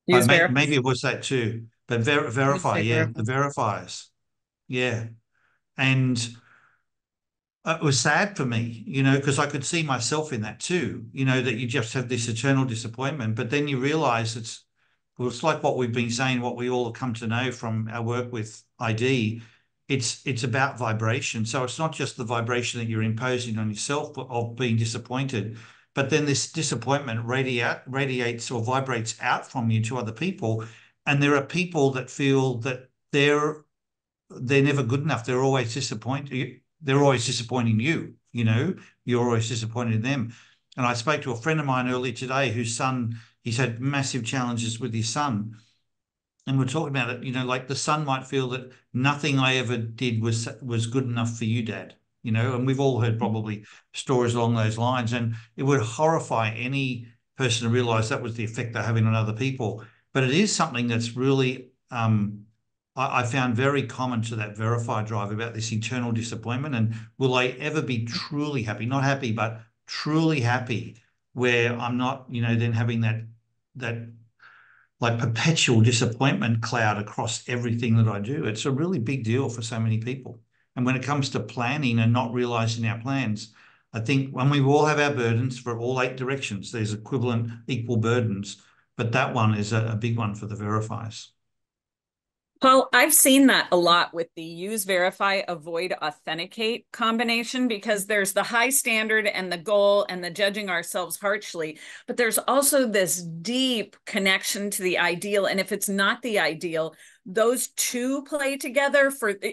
Use maybe it was that too. But verify, yeah, verify. the verifiers. Yeah. And it was sad for me, because I could see myself in that too, that you just have this eternal disappointment. But then you realize it's like what we've been saying, what we all have come to know from our work with ID. It's about vibration. So it's not just the vibration that you're imposing on yourself of being disappointed, but then this disappointment radiates or vibrates out from you to other people. And there are people that feel that they're never good enough. They're always disappointed. They're always disappointing you, you're always disappointed in them. And I spoke to a friend of mine earlier today whose son, he's had massive challenges with his son. And we're talking about it, like the son might feel that nothing I ever did was good enough for you, Dad, and we've all heard probably stories along those lines. And it would horrify any person to realize that was the effect they're having on other people. But it is something that's really, I found very common to that verified drive about this eternal disappointment. And will I ever be truly happy? Not happy, but truly happy, where I'm not, then having that like perpetual disappointment cloud across everything that I do. It's a really big deal for so many people. And when it comes to planning and not realizing our plans, I think when we all have our burdens for all 8 directions, there's equal burdens, but that one is a big one for the verifiers. Paul, I've seen that a lot with the use, verify, avoid, authenticate combination, because there's the high standard and the goal and the judging ourselves harshly, but there's also this deep connection to the ideal. And if it's not the ideal, those two play together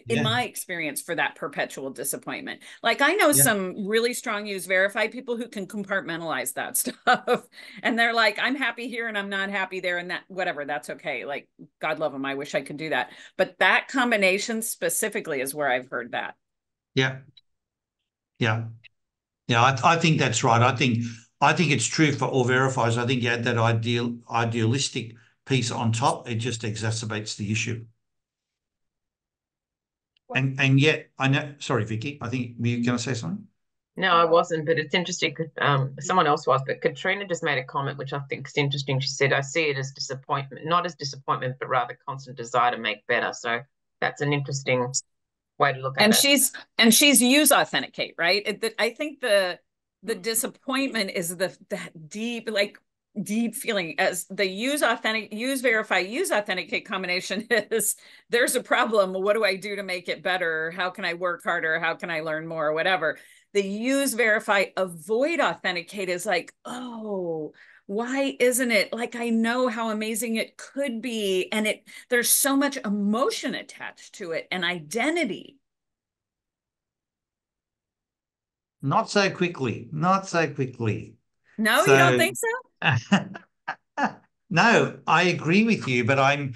in my experience, for that perpetual disappointment. Like I know some really strong use verify people who can compartmentalize that stuff. And they're like, I'm happy here and I'm not happy there, and that, whatever, that's okay. Like, God love them. I wish I could do that. But that combination specifically is where I've heard that. Yeah. I think that's right. I think it's true for all verifiers. I think you add that idealistic piece on top, it just exacerbates the issue. And yet, I know. Sorry, Vicky. I think were you going to say something? No, I wasn't, but it's interesting. Someone else was, but Katrina just made a comment which I think is interesting. She said, "I see it as disappointment, not as disappointment, but rather constant desire to make better." So that's an interesting way to look at it. And she's use authenticate, right? I think the disappointment is that deep feeling, as the use verify, use authenticate combination is, there's a problem. What do I do to make it better? How can I work harder? How can I learn more? Or whatever. The use verify, avoid authenticate is like, oh, why isn't it? Like, I know how amazing it could be. And there's so much emotion attached to it and identity. Not so quickly. No, you don't think so? No, I agree with you, but I'm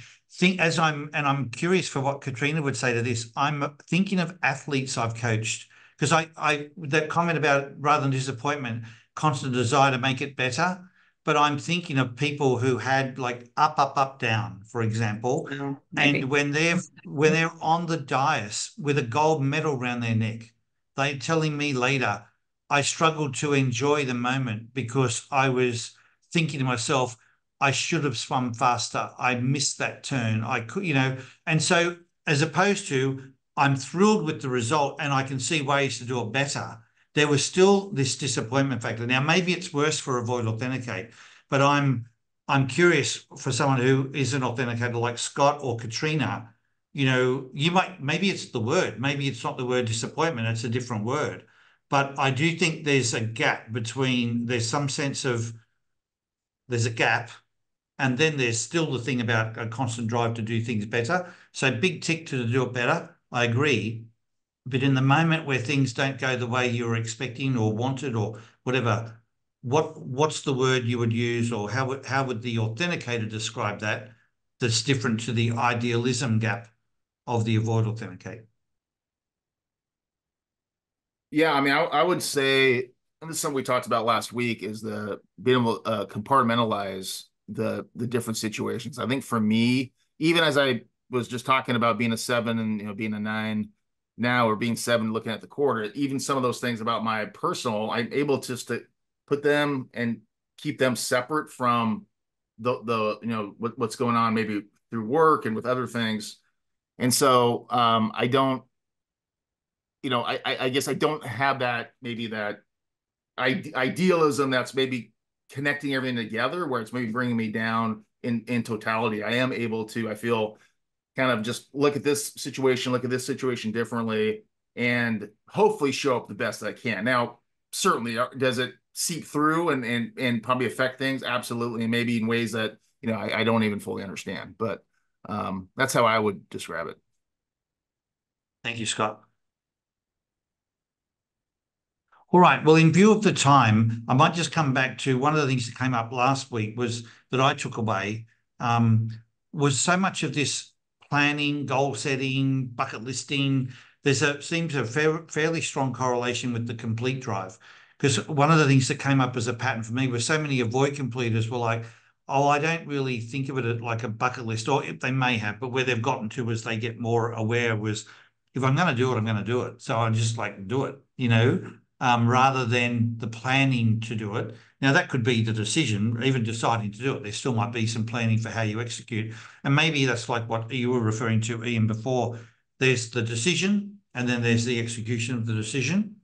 curious for what Katrina would say to this. I'm thinking of athletes I've coached, because that comment about rather than disappointment, constant desire to make it better. But I'm thinking of people who had like up, down, for example, and when they're on the I.D.s with a gold medal around their neck, they're telling me later, I struggled to enjoy the moment because I was thinking to myself, I should have swum faster. I missed that turn. I could, and so as opposed to I'm thrilled with the result and I can see ways to do it better, there was still this disappointment factor. Now, maybe it's worse for avoid authenticate, but I'm curious for someone who is an authenticator like Scott or Katrina, maybe it's the word, maybe it's not the word disappointment, it's a different word. But I do think there's a gap between, there's a gap, and then there's still the thing about a constant drive to do things better. So big tick to do it better, I agree. But in the moment where things don't go the way you were expecting or wanted or whatever, what's the word you would use, or how would the authenticator describe that that's different to the idealism gap of the avoid authenticate? Yeah, I mean, I would say, and this is something we talked about last week, is the being able to compartmentalize the different situations. I think for me, even as I was just talking about being a 7 and being a 9 now, or being 7 looking at the quarter, even some of those things about my personal, I'm able just to put them and keep them separate from what's going on maybe through work and with other things. And so I don't, I guess I don't have that idealism that's maybe connecting everything together, where it's maybe bringing me down in totality. I am able to, I feel, kind of just look at this situation differently, and hopefully show up the best that I can. Now, certainly, does it seep through and probably affect things? Absolutely, and maybe in ways that I don't even fully understand. But that's how I would describe it. Thank you, Scott. All right. Well, in view of the time, I might just come back to one of the things that came up last week was that I took away was so much of this planning, goal setting, bucket listing. Seems a fairly strong correlation with the complete drive. Because one of the things that came up as a pattern for me was so many avoid completers were like, oh, I don't really think of it like a bucket list, or they may have, but where they've gotten to as they get more aware was, if I'm going to do it, I'm going to do it. So I just like do it, rather than the planning to do it. Now, that could be the decision, even deciding to do it. There still might be some planning for how you execute. And maybe that's like what you were referring to, Ian, before. There's the decision, and then there's the execution of the decision.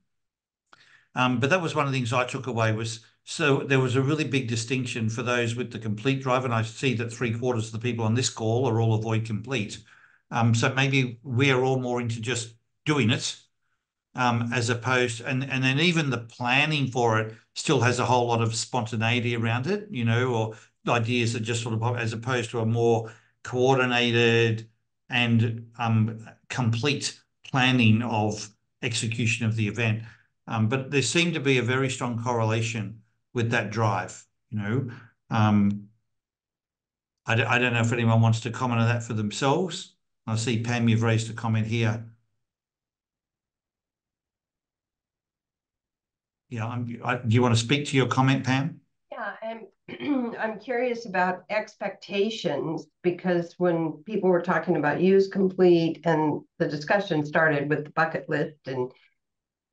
But that was one of the things I took away was, so there was a really big distinction for those with the complete drive, and I see that 3/4 of the people on this call are all avoid complete. So maybe we're all more into just doing it, as opposed, and then even the planning for it still has a whole lot of spontaneity around it, or ideas that just sort of, as opposed to a more coordinated and complete planning of execution of the event. But there seemed to be a very strong correlation with that drive. I don't know if anyone wants to comment on that for themselves. I see, Pam, you've raised a comment here. Yeah, do you want to speak to your comment, Pam? Yeah, I'm curious about expectations, because when people were talking about use complete and the discussion started with the bucket list and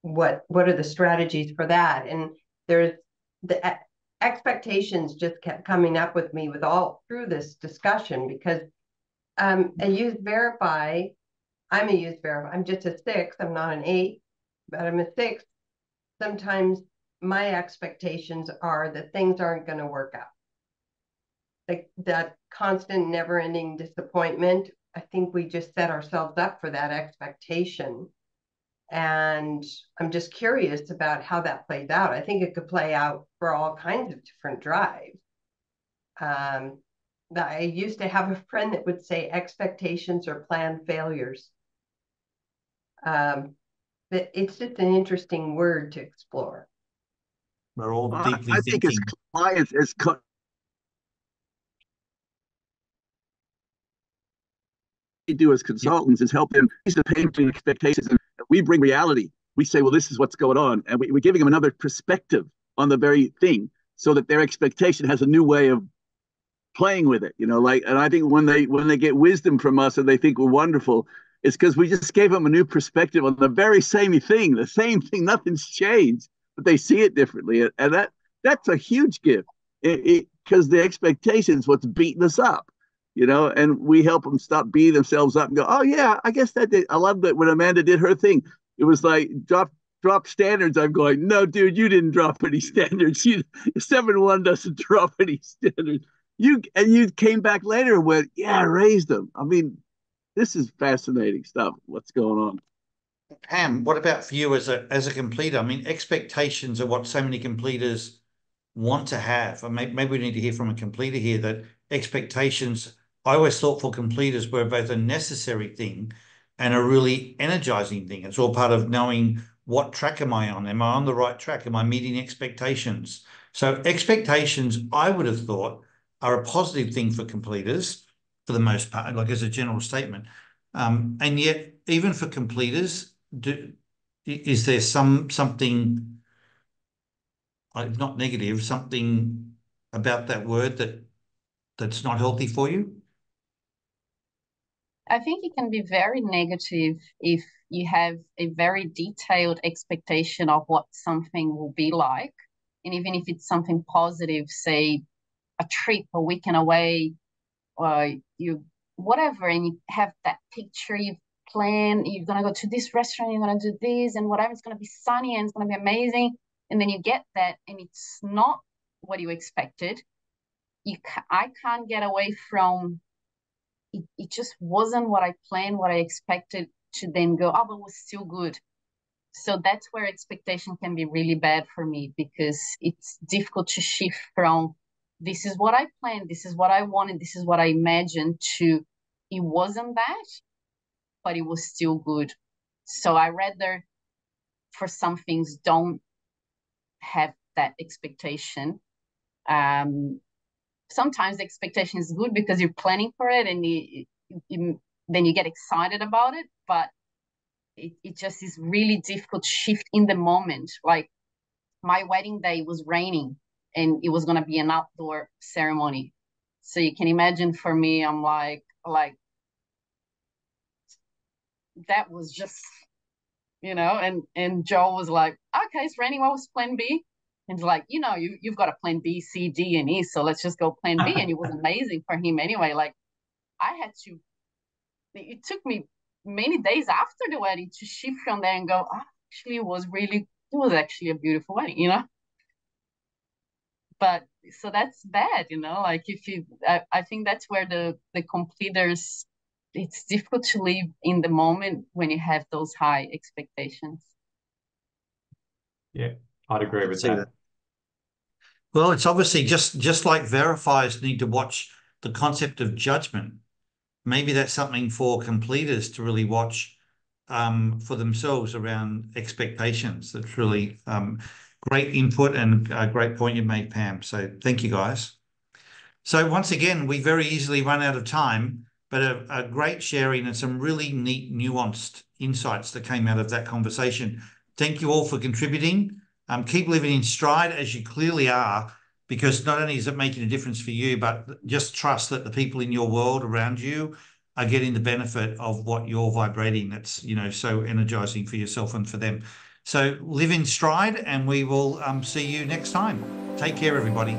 what are the strategies for that, and there's the expectations just kept coming up with me with all through this discussion, because a use verify, I'm a use verify, I'm just a 6, I'm not an 8, but I'm a 6. Sometimes my expectations are that things aren't going to work out. Like that constant never-ending disappointment, I think we just set ourselves up for that expectation. And I'm just curious about how that plays out. I think it could play out for all kinds of different drives. I used to have a friend that would say expectations are planned failures. But it's just an interesting word to explore. We're all deeply I think as clients, we do as consultants is help them ease the pain between expectations, and we bring reality. We say, well, this is what's going on, and we're giving them another perspective on the very thing, so that their expectation has a new way of playing with it. And I think when they get wisdom from us and they think we're wonderful, it's because we just gave them a new perspective on the very same thing. The same thing, nothing's changed, but they see it differently, and that's a huge gift. Because the expectations what's beating us up. And we help them stop beating themselves up and go, oh yeah, I guess that did. I love that when Amanda did her thing, it was like drop standards. I'm going, no, dude, you didn't drop any standards. 7-1 doesn't drop any standards. You came back later and went, yeah, I raised them. I mean, this is fascinating stuff. What's going on? Pam, what about for you as a completer? I mean, expectations are what so many completers want to have. And maybe we need to hear from a completer here that expectations, I always thought for completers were both a necessary thing and a really energizing thing. It's all part of knowing what track am I on? Am I on the right track? Am I meeting expectations? So expectations, I would have thought, are a positive thing for completers for the most part, like as a general statement. And yet, even for completers, is there something, not negative, something about that word that's not healthy for you? I think it can be very negative if you have a very detailed expectation of what something will be like. And even if it's something positive, say a trip, a weekend away, or you whatever, and you have that picture you've planned, you're gonna go to this restaurant, you're gonna do this and whatever, it's gonna be sunny and it's gonna be amazing. And then you get that and it's not what you expected. I can't get away from it just wasn't what I planned, what I expected, to then go, oh, but it was still good. So that's where expectation can be really bad for me, because it's difficult to shift from this is what I planned, this is what I wanted, this is what I imagined, to it wasn't that, but it was still good. So I rather, for some things, don't have that expectation. Sometimes the expectation is good because you're planning for it and then you get excited about it, but it just is really difficult to shift in the moment. Like my wedding day was raining and it was going to be an outdoor ceremony. So you can imagine for me, I'm like that was just, and Joel was like, okay, it's raining, what was plan B? And like, you've got a plan B, C, D, and E, so let's just go plan B. And it was amazing for him anyway. Like it took me many days after the wedding to shift from there and go, oh, actually, it was actually a beautiful wedding, But so that's bad, like I think that's where the completers, it's difficult to live in the moment when you have those high expectations. Yeah, I'd agree with that. Well, it's obviously just like verifiers need to watch the concept of judgment. Maybe that's something for completers to really watch for themselves around expectations. That's really great input and a great point you made, Pam. So thank you, guys. So once again, we very easily run out of time, but a great sharing and some really neat, nuanced insights that came out of that conversation. Thank you all for contributing. Keep living in stride as you clearly are, because not only is it making a difference for you, but just trust that the people in your world around you are getting the benefit of what you're vibrating. That's, so energizing for yourself and for them. So live in stride, and we will see you next time. Take care, everybody.